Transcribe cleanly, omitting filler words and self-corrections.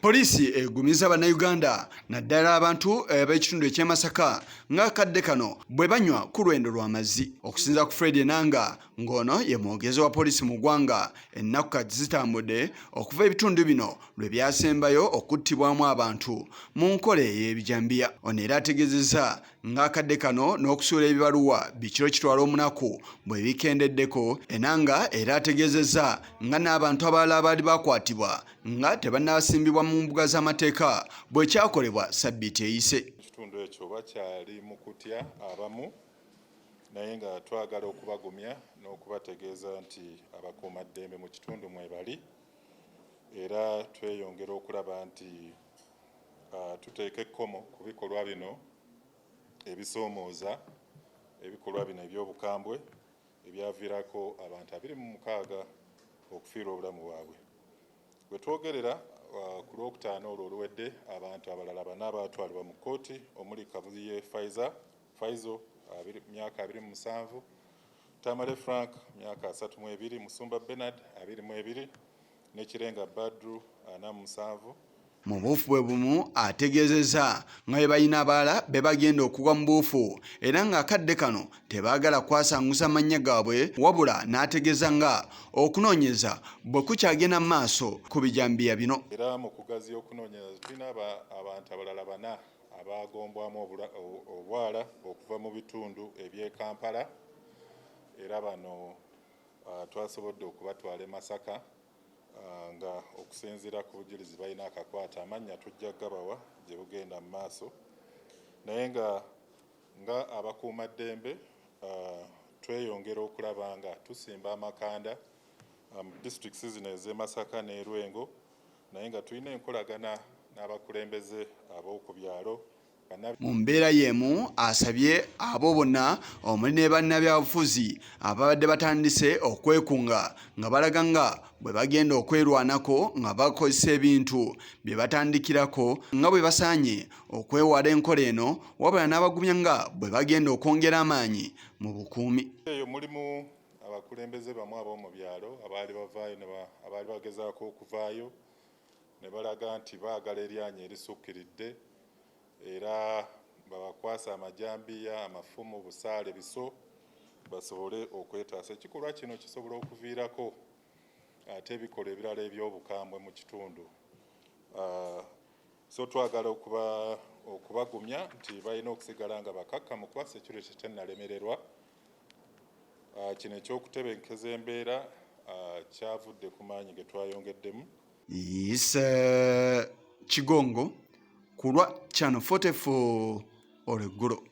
Polisi egumiza bannayuganda naddala abantu b'ekitundu eky'e Masaka ng'akadde kano bwe banywa ku lwendo lw'amazzi. Okusinza ku Fred Enanga ng'ono ye mwogezi wa polisi mu ggwanga, ennaku kati zitambudde okuva ebitundu bino lwe byasembayo okuttibwamu abantu mu nkola ey'ebijambiya. Ono era ategeezezza ng'akadde kano n'okusuula ebibaluwa bikiro kitwala omunaku bwe bikendeddeko. Enanga era ategeezezza nga n'abantu abalala abaali bakwatibwa nga tebannabasimbibwa mu mbuga z'amateeka bwe kyakolebwa ssabbiiti eyise. Ekitundu ekyo bakyali mu kutya abamu, naye nga twagala okubagumya n'okubategeeza nti abakuumaddembe mu kitundu mwe bali, era tweyongera okulaba nti tuteeka ekkomo ku bikolwa bino ebisoomooza, ebikolwa bino eby'obukambwe ebyaviirako abantu 26 okufiirwa obulamu bwabwe. Bwe twogerera ku Lwokutaano olwo oluwedde, abantu abalala bana abaatwalibwa mu kkooti omuli Kabuye Faizo myaka 27, Tamale Frank myaka 32, Musumba Bernard 22 ne Kirenga Badru 47. Mu buufu bwe bumu ategeezezza nga bwe balina abalala be bagenda okugwa mu buufu, era ng'akadde kano tebaagala kwasanguza mannya gaabwe, wabula n'ategeeza nga okunoonyeza bwe kukyagenda mu maaso ku bijambiya bino. Era mu kugaziya okunoonyeza tulina abantu abalala bana abagombwamu obwala okuva mu bitundu eby'e Kampala, era bano twasobodde okubatwala e Masaka nga okusinziira ku bujulizi balina akakwata amannya tujja gabawa gye bugenda mu maaso, naye nga abakuumaddembe tweyongera okulaba nga tusimba amakanda mu disitulikisi zino ez'e Masaka ne Lwengo, naye nga tulina enkolagana n'abakulembeze ab'oku byalo. Mu mbeera y'emu asabye abo bonna omuli ne bannabyabufuzi ababadde batandise okwekunga nga balaga nga bwe bagenda okwerwanako nga bakozesa ebintu bye batandikirako nga bwe basaanye okwewala enkola eno, wabula n'abagumya nga bwe bagenda okwongera amaanyi mu bukuumi. Eyo mulimu abakulembeze bamu ab'omu byalo abaali bavaayo abaali bagezaako okuvaayo ne balaga nti baagala eryanyi erisukkiridde, era babakwasa amajambiya, amafumu, busaale, biso basobole okwetaasa. Ekikolwa kino kisobola okuviirako ate ebikola ebirala eby'obukambwe mu kitundu. So twagala okubagumya nti balina okusigala nga bakakkamu kuba security tennalemererwa. Kino ekyokutebenkeza embeera kyavudde ku maanyi ge twayongeddemu. Kigongo kulwa Channel 44 olweggulo.